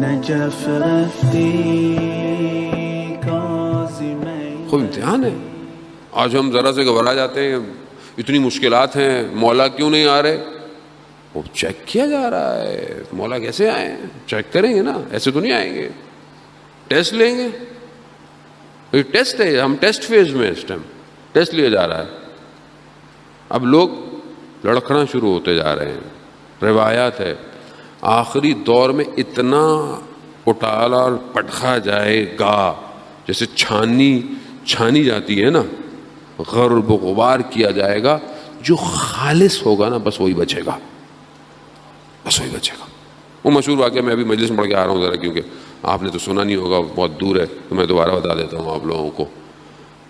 Najaf رفتی خوب امتحان ہے. آج ہم ذرا سے گھبرا جاتے ہیں, اتنی مشکلات ہیں, مولا کیوں نہیں آ رہے؟ وہ چیک کیا جا رہا ہے, مولا کیسے آئے ہیں چیک کریں گے نا, ایسے تو نہیں آئیں گے. ٹیسٹ لیں گے, یہ ٹیسٹ ہے, ہم ٹیسٹ فیز میں اس ٹائم ٹیسٹ لیا جا رہا ہے. اب لوگ لڑکھنا شروع ہوتے جا رہے ہیں. روایات ہے آخری دور میں اتنا اٹالا اور پٹخا جائے گا جیسے چھانی جاتی ہے نا, غرب و غبار کیا جائے گا. جو خالص ہوگا نا بس وہی بچے گا, بس وہی بچے گا. وہ مشہور واقعہ میں ابھی مجلس میں پڑھ کے آ رہا ہوں ذرا, کیونکہ آپ نے تو سنا نہیں ہوگا, بہت دور ہے, تو میں دوبارہ بتا دیتا ہوں آپ لوگوں کو.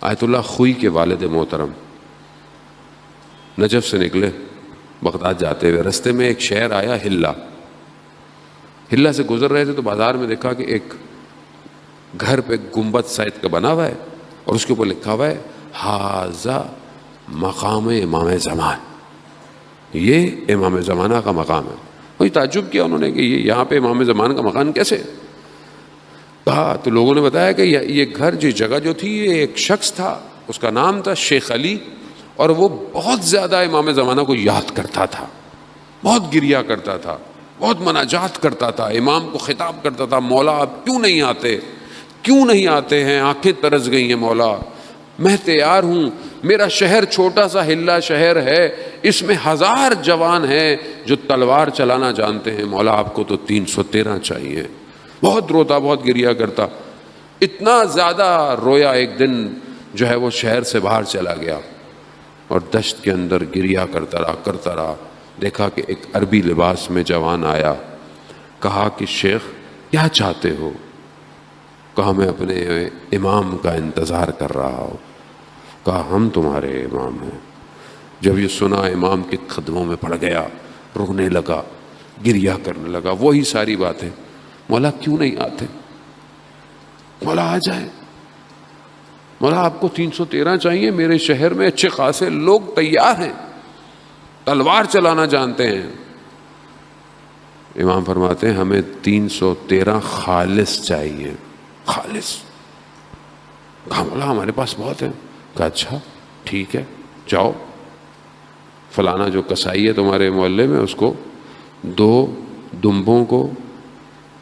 آیت اللہ خوئی کے والد محترم نجف سے نکلے بغداد جاتے ہوئے. رستے میں ایک شہر آیا ہلا سے گزر رہے تھے تو بازار میں دیکھا کہ ایک گھر پہ گنبد سائز کا بنا ہوا ہے اور اس کے اوپر لکھا ہوا ہے ہاذا مقام امام زمان, یہ امام زمانہ کا مقام ہے. کوئی تعجب کیا انہوں نے کہ یہ یہاں پہ امام زمان کا مقام کیسے کہا, تو لوگوں نے بتایا کہ یہ گھر جگہ جو تھی یہ ایک شخص تھا, اس کا نام تھا شیخ علی, اور وہ بہت زیادہ امام زمانہ کو یاد کرتا تھا, بہت گریا کرتا تھا, بہت مناجات کرتا تھا, امام کو خطاب کرتا تھا, مولا آپ کیوں نہیں آتے ہیں, آنکھیں ترس گئی ہیں مولا, میں تیار ہوں, میرا شہر چھوٹا سا ہلا شہر ہے, اس میں 1000 جوان ہیں جو تلوار چلانا جانتے ہیں, مولا آپ کو تو 313 چاہیے. بہت روتا, بہت گریا کرتا, اتنا زیادہ رویا ایک دن جو ہے وہ شہر سے باہر چلا گیا اور دشت کے اندر گریا کرتا رہا. دیکھا کہ ایک عربی لباس میں جوان آیا, کہا کہ شیخ کیا چاہتے ہو؟ کہا میں اپنے امام کا انتظار کر رہا ہوں. کہا ہم تمہارے امام ہیں. جب یہ سنا امام کے قدموں میں پڑ گیا, رونے لگا, گریا کرنے لگا. وہی ساری باتیں, مولا کیوں نہیں آتے, مولا آ جائے, مولا آپ کو 313 چاہیے, میرے شہر میں اچھے خاصے لوگ تیار ہیں, تلوار چلانا جانتے ہیں. امام فرماتے ہیں ہمیں 313 خالص چاہیے, خالص. کہا مولا ہمارے پاس بہت ہے. کہا اچھا ٹھیک ہے, جاؤ فلانا جو کسائی ہے تمہارے محلے میں, اس کو 2 دمبوں کو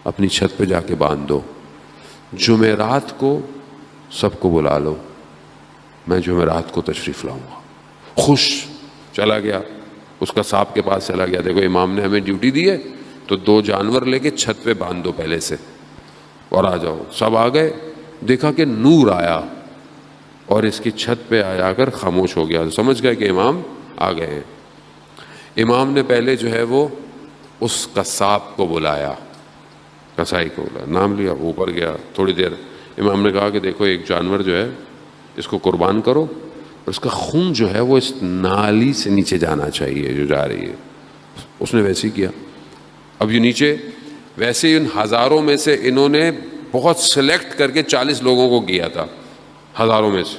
اپنی چھت پہ جا کے باندھ دو, جمعرات کو سب کو بلا لو, میں جمعرات کو تشریف لاؤں گا. خوش چلا گیا, اس کا صاحب کے پاس چلا گیا, دیکھو امام نے ہمیں ڈیوٹی دی ہے تو 2 جانور لے کے چھت پہ باندھ دو پہلے سے اور آ جاؤ. سب آ گئے, دیکھا کہ نور آیا اور اس کی چھت پہ آ کر خاموش ہو گیا, تو سمجھ گئے کہ امام آ گئے ہیں. امام نے پہلے جو ہے وہ اس قصاب کو بلایا, کسائی کو بلایا, نام لیا, اوپر گیا. تھوڑی دیر امام نے کہا کہ دیکھو ایک جانور جو ہے اس کو قربان کرو, اور اس کا خون جو ہے وہ اس نالی سے نیچے جانا چاہیے جو جا رہی ہے. اس نے ویسے ہی کیا. اب یہ نیچے ویسے ہی ان ہزاروں میں سے انہوں نے بہت سلیکٹ کر کے 40 لوگوں کو کیا تھا ہزاروں میں سے.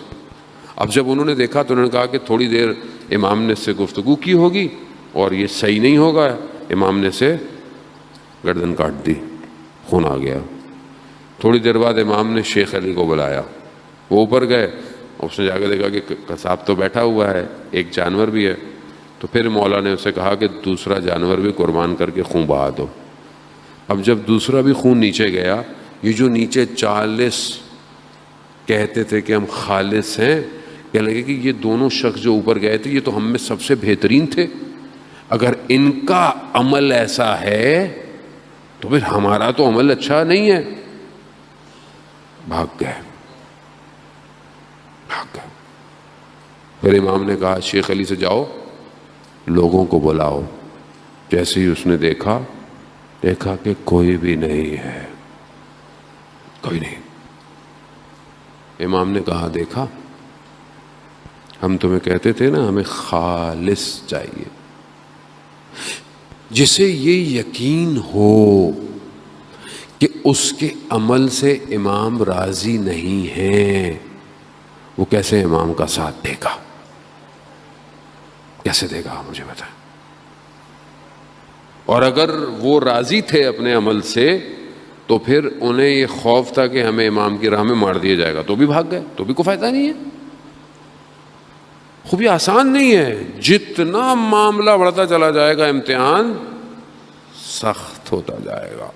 اب جب انہوں نے دیکھا تو انہوں نے کہا کہ تھوڑی دیر امام نے اس سے گفتگو کی ہوگی اور یہ صحیح نہیں ہوگا. امام نے سے گردن کاٹ دی, خون آ گیا. تھوڑی دیر بعد امام نے شیخ علی کو بلایا, وہ اوپر گئے, اس نے جا کے دیکھا کہ قصاب تو بیٹھا ہوا ہے, ایک جانور بھی ہے. تو پھر مولا نے اسے کہا کہ دوسرا جانور بھی قربان کر کے خون بہا دو. اب جب دوسرا بھی خون نیچے گیا, یہ جو نیچے 40 کہتے تھے کہ ہم خالص ہیں, کہنے لگے کہ یہ دونوں شخص جو اوپر گئے تھے یہ تو ہم میں سب سے بہترین تھے, اگر ان کا عمل ایسا ہے تو پھر ہمارا تو عمل اچھا نہیں ہے. بھاگ گئے. پھر امام نے کہا شیخ علی سے جاؤ لوگوں کو بلاؤ. جیسے ہی اس نے دیکھا کہ کوئی بھی نہیں ہے, کوئی نہیں. امام نے کہا دیکھا ہم تمہیں کہتے تھے نا ہمیں خالص چاہیے, جسے یہ یقین ہو کہ اس کے عمل سے امام راضی نہیں ہیں, وہ کیسے امام کا ساتھ دے گا, کیسے دے گا مجھے بتائیں. اور اگر وہ راضی تھے اپنے عمل سے تو پھر انہیں یہ خوف تھا کہ ہمیں امام کی راہ میں مار دیا جائے گا، تو بھی بھاگ گئے، تو بھی کوئی فائدہ نہیں ہے. خوب یہ آسان نہیں ہے، جتنا معاملہ بڑھتا چلا جائے گا امتحان سخت ہوتا جائے گا.